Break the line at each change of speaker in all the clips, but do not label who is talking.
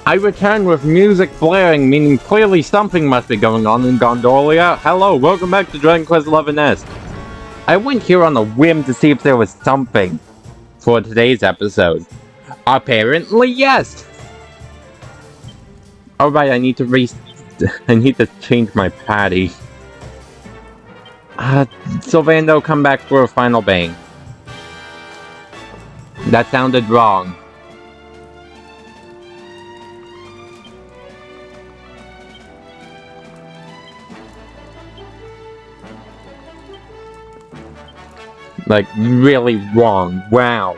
I return with music blaring, meaning clearly something must be going on in Gondolia. Hello, welcome back to Dragon Quest XI-S. I went here on a whim to see if there was something for today's episode. Apparently, yes! Alright, I need to change my patty. Sylvando, come back for a final bang. That sounded wrong. Like, really wrong. Wow.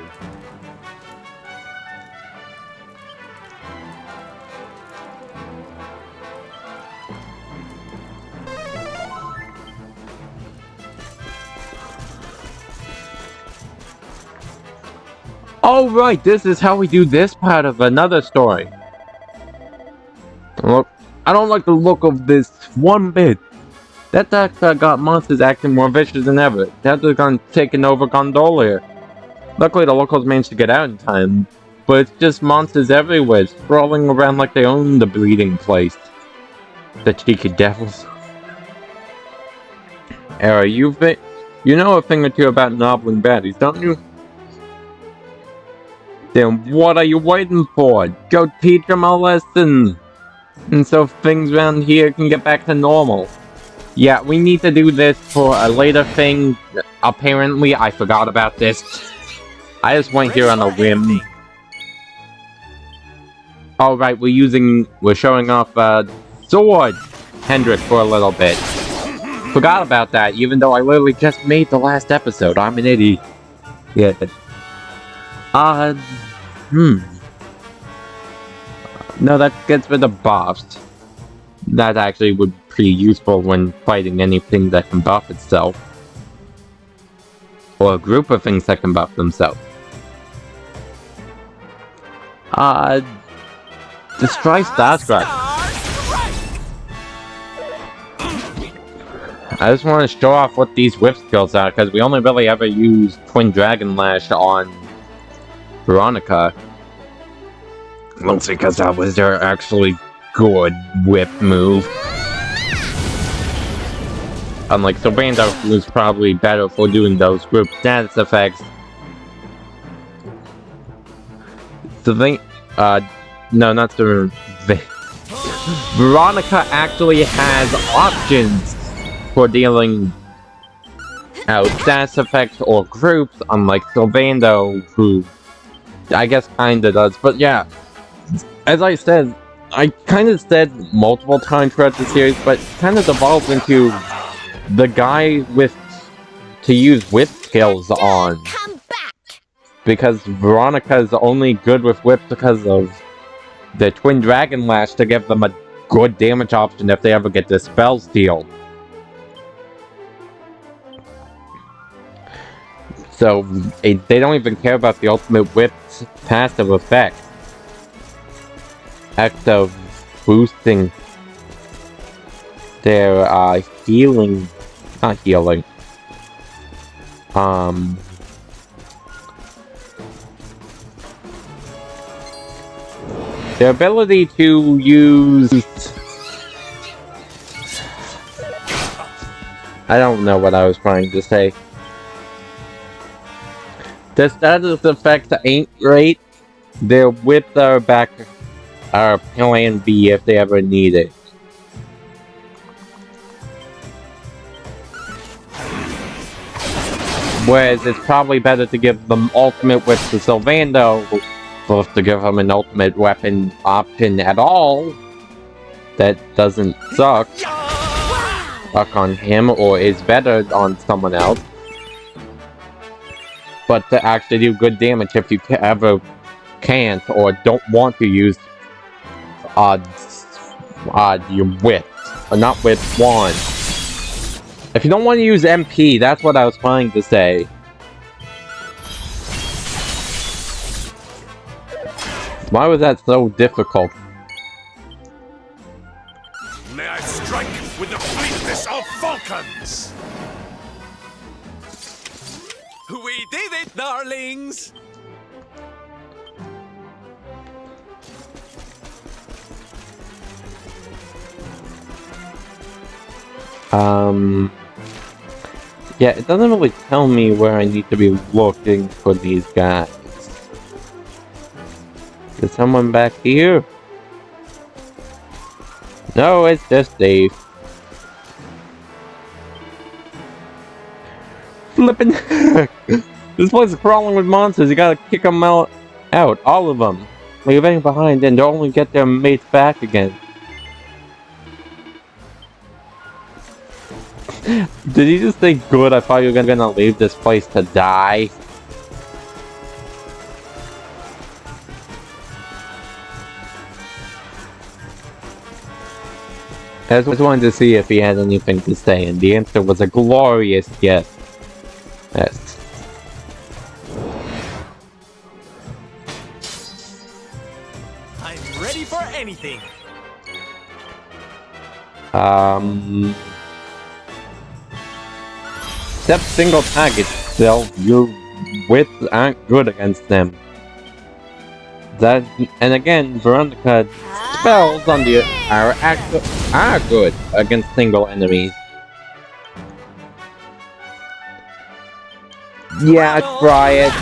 Oh right, this is how we do this part of another story. Look, I don't like the look of this one bit. That doctor got monsters acting more vicious than ever. That's gone taking over Gondolia. Luckily the locals managed to get out in time, but it's just monsters everywhere, sprawling around like they own the bleeding place. The cheeky devils. Era, you know a thing or two about noveling baddies, don't you? Then what are you waiting for? Go teach them a lesson! And so things around here can get back to normal. Yeah, we need to do this for a later thing. Apparently, I forgot about this. I just went here on a whim. Alright, we're showing off sword Hendrik for a little bit. Forgot about that, even though I literally just made the last episode. I'm an idiot. Yeah. No, that gets rid of buffs. That actually would be pretty useful when fighting anything that can buff itself. Or a group of things that can buff themselves. Destroy Starstruck. I just want to show off what these whip skills are, because we only really ever use Twin Dragon Lash on Veronica. Mostly because that was their actually good whip move. Unlike Sylvando, who's probably better for doing those group status effects. No, not the... Veronica actually has options for dealing out status effects or groups, unlike Sylvando, who I guess kinda does. But yeah, as I said, I kind of said multiple times throughout the series, but it kind of devolves into the guy to use whip skills on. Because Veronica is only good with whips because of the Twin Dragon Lash to give them a good damage option if they ever get the spell steal. So they don't even care about the ultimate whip's passive effect. Act of boosting their healing, not healing, their ability to use, I don't know what I was trying to say. The status effects ain't great. Their whips are plan B if they ever need it. Whereas it's probably better to give them ultimate whips to Sylvando, both to give him an ultimate weapon option at all that doesn't suck on him or is better on someone else. But to actually do good damage if you ever can't or don't want to use your whip. Or not whip, wand. If you don't want to use MP, that's what I was trying to say. Why was that so difficult?
May I strike with the fleetness of falcons! We did it, darlings!
Yeah, it doesn't really tell me where I need to be looking for these guys. Is someone back here? No, it's just Dave. Flippin' heck! This place is crawling with monsters, you gotta kick them out, all of them. Leaving behind and they'll only get their mates back again. Did you just think, good, I thought you were gonna leave this place to die? I just wanted to see if he had anything to say, and the answer was a glorious yes. Yes.
I'm ready for anything.
Except single target itself, your wits aren't good against them. That, and again, Veronica spells on the are good against single enemies. Yeah, try it.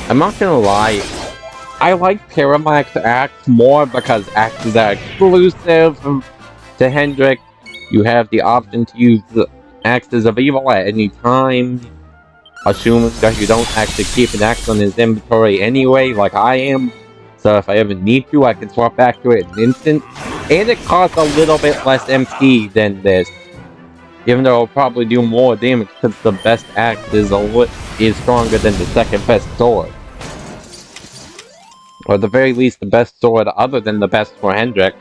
I'm not gonna lie, I like Paramax Axe more because axes are exclusive to Hendrik. You have the option to use the Axes of Evil at any time, assuming that you don't actually keep an axe on his inventory anyway, like I am. So if I ever need to, I can swap back to it in an instant. And it costs a little bit less MP than this, even though it'll probably do more damage since the best axe is stronger than the second best sword. Or at the very least, the best sword other than the best for Hendrik.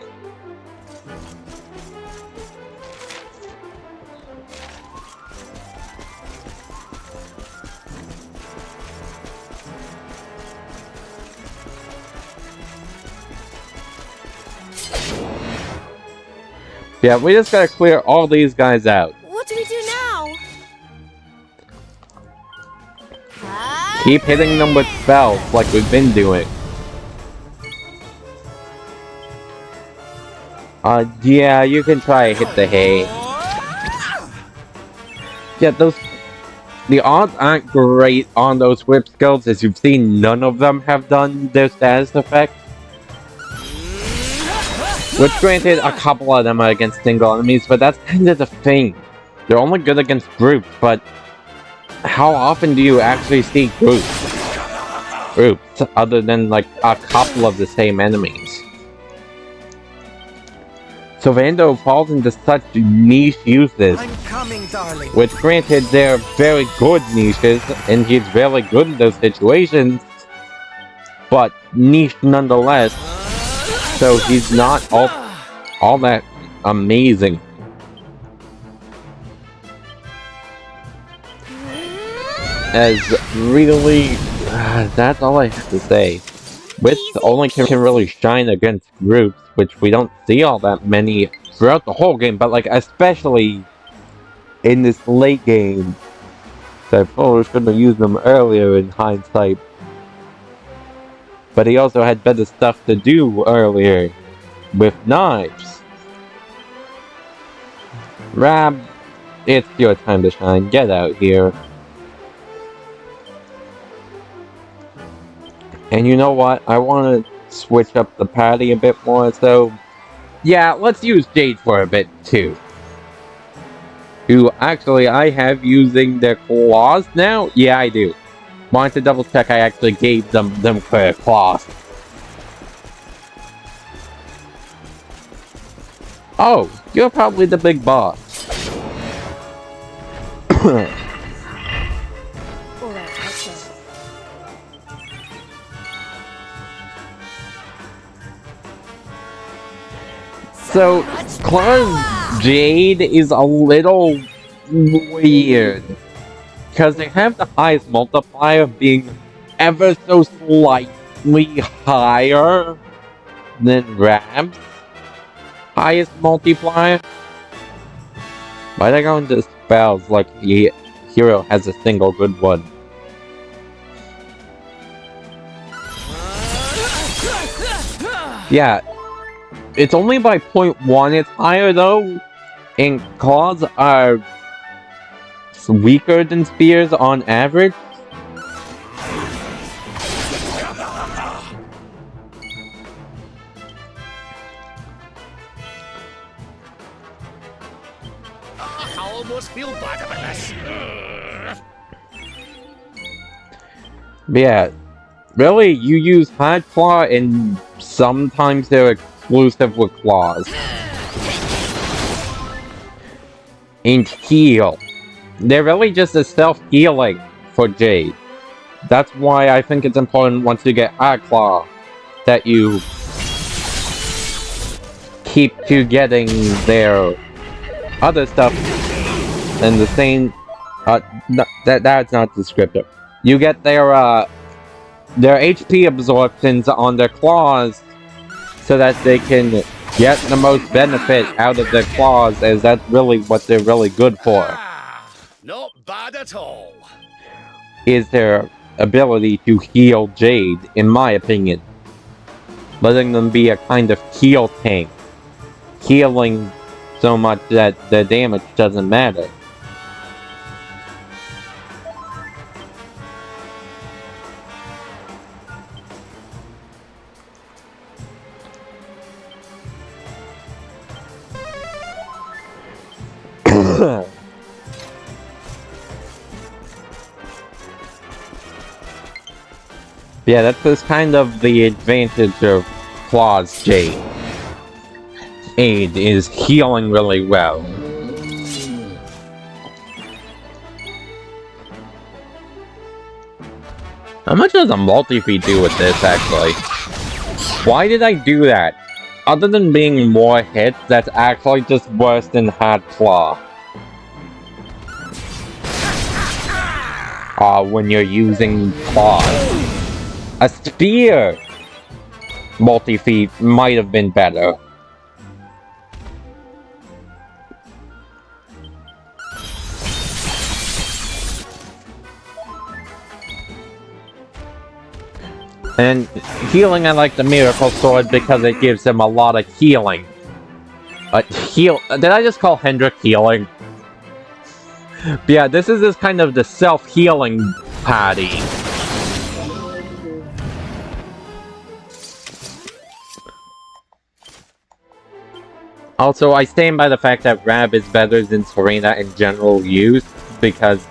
Yeah, we just gotta clear all these guys out.
What do we do now?
Keep hitting them with spells like we've been doing. Yeah, you can try hit the hay. Yeah, the odds aren't great on those whip skills, as you've seen none of them have done their status effect. Which granted, a couple of them are against single enemies, but that's kind of the thing. They're only good against groups, but how often do you actually see groups other than like a couple of the same enemies? So Vando falls into such niche uses,
I'm coming, darling.
which granted they're very good niches, and he's very good in those situations, but niche nonetheless, so he's not all that amazing. As really, that's all I have to say. Wits only can really shine against groups, which we don't see all that many throughout the whole game, but like especially in this late game. So I probably should have used them earlier in hindsight. But he also had better stuff to do earlier with knives. Rab, it's your time to shine. Get out here. And you know what? I want to switch up the party a bit more, so yeah, let's use Jade for a bit too. Who actually I have using their claws now? Yeah, I do. Wanted to double check I actually gave them claws. Oh, you're probably the big boss.
Alright, okay.
So, Claw's Jade is a little weird. Because they have the highest multiplier being ever so slightly higher than Rab's highest multiplier. Why they go into spells like the hero has a single good one? Yeah, It's only by 0.1 it's higher though, and claws are weaker than spears on average.
I almost feel bad about this.
But yeah, really, you use hard claw and sometimes they're exclusive with claws. And heal. They're really just a self-healing for Jade. That's why I think it's important once you get hard claw that you keep to getting their other stuff in the same that's not descriptive. You get their HP absorptions on their claws so that they can get the most benefit out of their claws, as that's really what they're really good for.
Not bad at all.
Is their ability to heal Jade, in my opinion. Letting them be a kind of heal tank. Healing so much that the damage doesn't matter. Yeah, that's just kind of the advantage of Claw's Jade. Aid is healing really well. How much does a multi-feed do with this, actually? Why did I do that? Other than being more hits, that's actually just worse than Hard Claw. When you're using claws. A spear multi-feed might have been better. And healing, I like the Miracle Sword because it gives him a lot of healing. Did I just call Hendrik healing? But yeah, this is just kind of the self-healing party. Also, I stand by the fact that Rab is better than Serena in general use, because...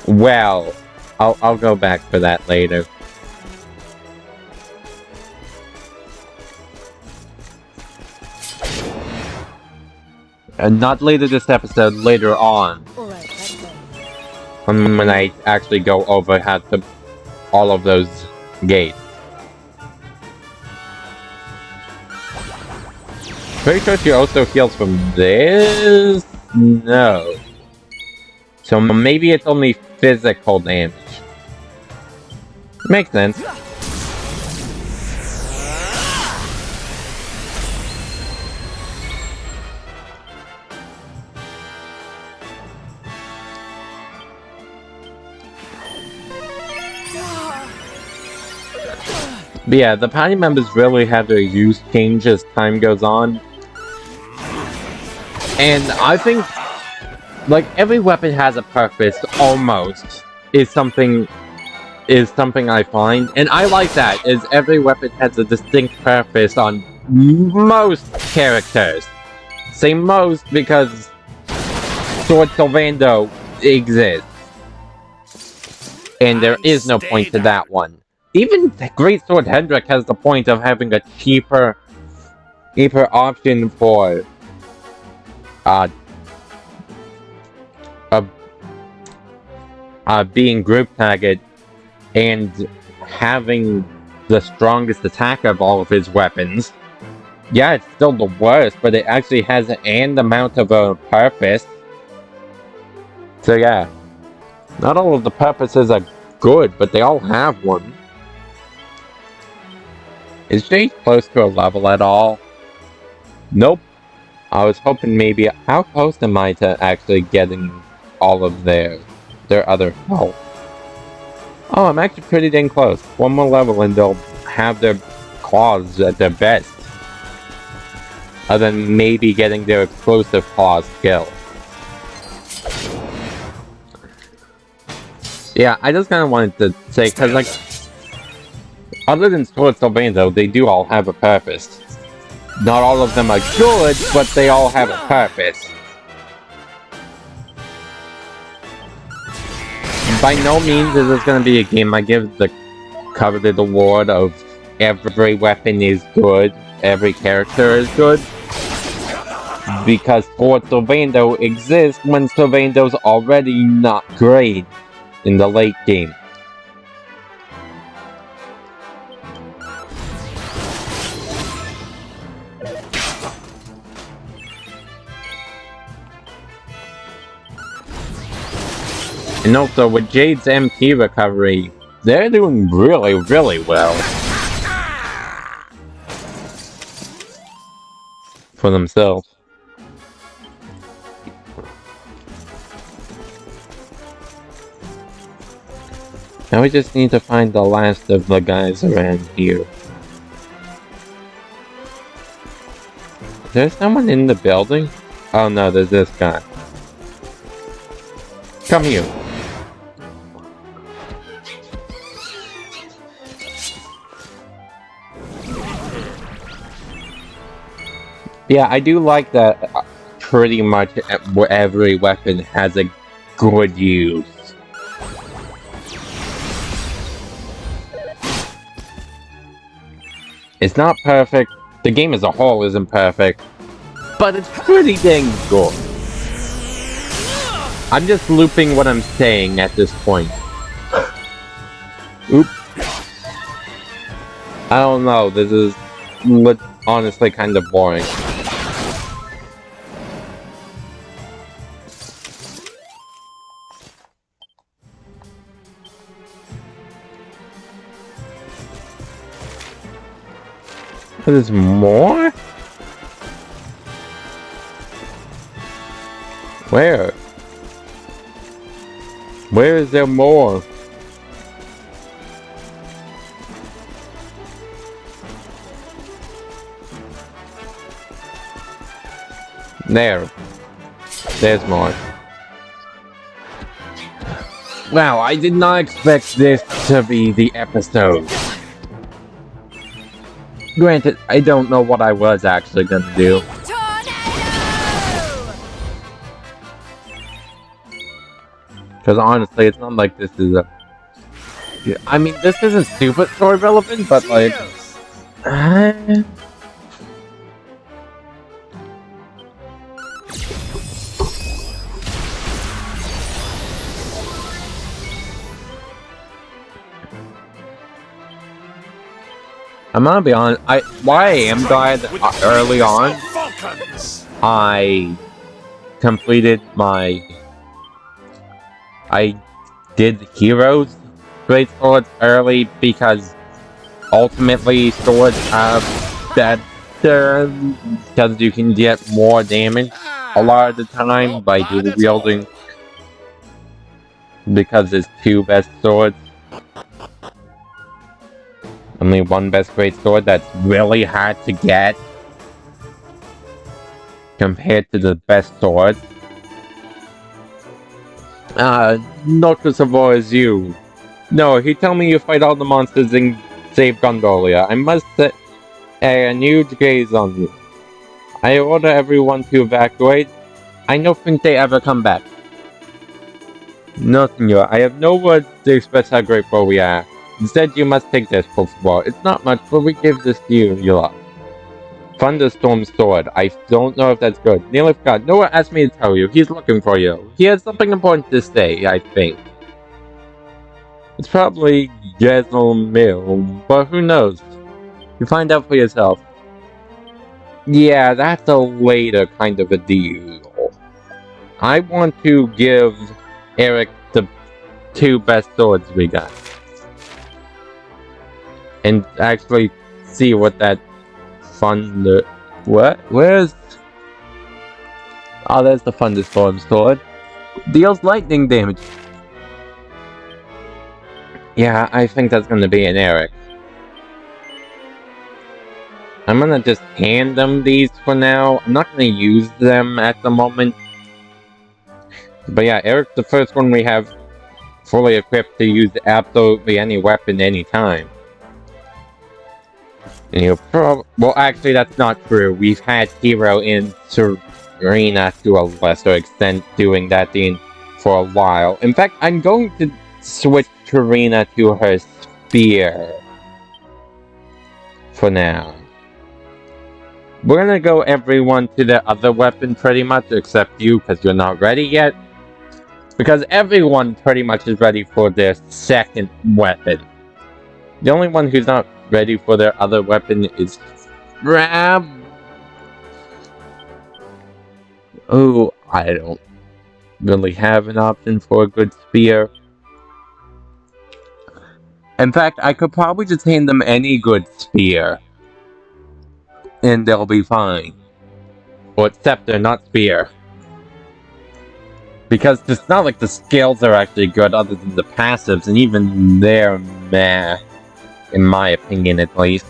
well, I'll go back for that later. And not later this episode, later on.
Alright, that's good.
When I actually go over how to all of those gates. Pretty sure she also heals from this? No. So maybe it's only physical damage. Makes sense. But yeah, the party members really have their use change as time goes on. And I think, like, every weapon has a purpose, almost, is something I find. And I like that, is every weapon has a distinct purpose on most characters. Say most because Sword Sylvando exists. And there is no point to that one. Even Great Sword Hendrik has the point of having a cheaper option for being group tagged and having the strongest attack of all of his weapons. Yeah, it's still the worst, but it actually has an amount of a purpose. So yeah, not all of the purposes are good, but they all have one. Is Jade close to a level at all? Nope. I was hoping maybe... How close am I to actually getting all of their other health? Oh, I'm actually pretty dang close. One more level and they'll have their claws at their best. Other than maybe getting their explosive claw skill. Yeah, I just kind of wanted to say, because, like, other than Sword Sylvando, they do all have a purpose. Not all of them are good, but they all have a purpose. By no means is this going to be a game I give the coveted award of every weapon is good, every character is good. Because Sword Sylvando exists when Sylvando's already not great in the late game. And also, with Jade's MP recovery, they're doing really, really well. For themselves. Now we just need to find the last of the guys around here. Is there someone in the building? Oh no, there's this guy. Come here. Yeah, I do like that pretty much every weapon has a good use. It's not perfect, the game as a whole isn't perfect, but it's pretty dang good. I'm just looping what I'm saying at this point. Oop. I don't know, this is honestly kind of boring. There's more? Where? Where is there more? There. There's more. Wow, I did not expect this to be the episode. Granted, I don't know what I was actually gonna do. Because honestly, it's not like this is a... I mean, this isn't super story relevant, but like... I'm gonna be honest, why I am glad early on, I completed I did Heroes Great Swords early because ultimately swords are better because you can get more damage a lot of the time by dual wielding because it's two best swords. Only one best great sword that's really hard to get compared to the best sword. Not as Savoy as you. No, he told me you fight all the monsters and save Gondolia. I must set a huge gaze on you. I order everyone to evacuate. I don't think they ever come back. No, senor. I have no words to express how grateful we are. Instead, you must take this, por favor. It's not much, but we give this to you, you lot. Thunderstorm Sword. I don't know if that's good. Nearly forgot. Noah asked me to tell you. He's looking for you. He has something important to say, I think. It's probably Gezel Mill, but who knows? You find out for yourself. Yeah, that's a later kind of a deal. I want to give Eric the two best swords we got. And actually see what that thunder... What? Where's... Oh, there's the Thunderstorm Sword. Deals lightning damage. Yeah, I think that's gonna be an Eric. I'm gonna just hand them these for now. I'm not gonna use them at the moment. But yeah, Eric's the first one we have fully equipped to use absolutely any weapon anytime. And well, actually, that's not true. We've had Hero and Serena to a lesser extent doing that for a while. In fact, I'm going to switch Serena to her spear for now. We're gonna go everyone to the other weapon pretty much, except you, because you're not ready yet. Because everyone pretty much is ready for their second weapon. The only one who's not ready for their other weapon is Rab. Oh, I don't really have an option for a good spear. In fact, I could probably just hand them any good spear. And they'll be fine. Well, except they're not spear. Because it's not like the skills are actually good other than the passives, and even they're meh. In my opinion, at least.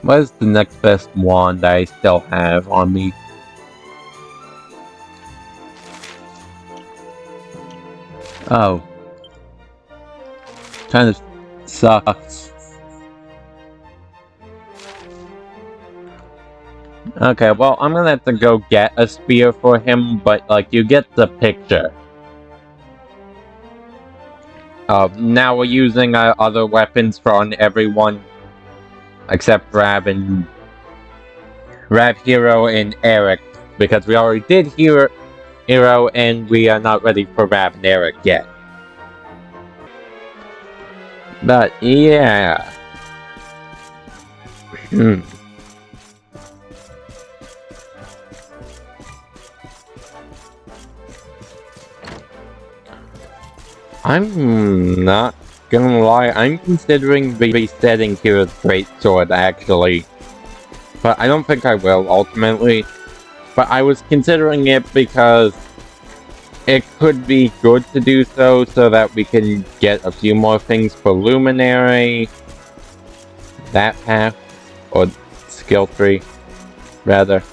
What is the next best wand I still have on me? Oh. Kind of sucks. Okay, well, I'm gonna have to go get a spear for him, but, like, you get the picture. Now we're using other weapons on everyone, except Rab, Hero, and Eric, because we already did Hero, and we are not ready for Rab and Eric yet. But, yeah. I'm not gonna lie, I'm considering resetting Hero's Greatsword, actually. But I don't think I will, ultimately. But I was considering it because it could be good to do so that we can get a few more things for Luminary. That path. Or skill tree, rather.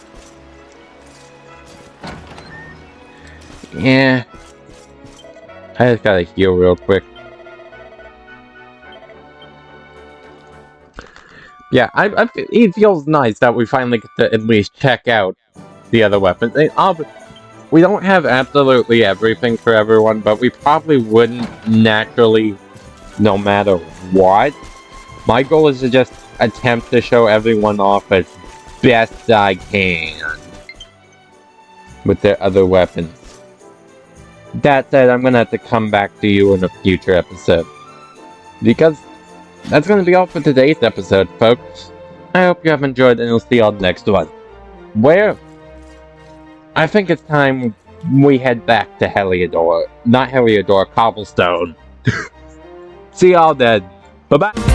Yeah. I just gotta heal real quick. Yeah, it feels nice that we finally get to at least check out the other weapons. We don't have absolutely everything for everyone, but we probably wouldn't naturally, no matter what. My goal is to just attempt to show everyone off as best I can with their other weapons. That said, I'm gonna have to come back to you in a future episode. Because that's gonna be all for today's episode, folks. I hope you have enjoyed, and we'll see y'all next one. Where? I think it's time we head back to Heliodor. Not Heliodor, Cobblestone. See y'all then. Bye-bye.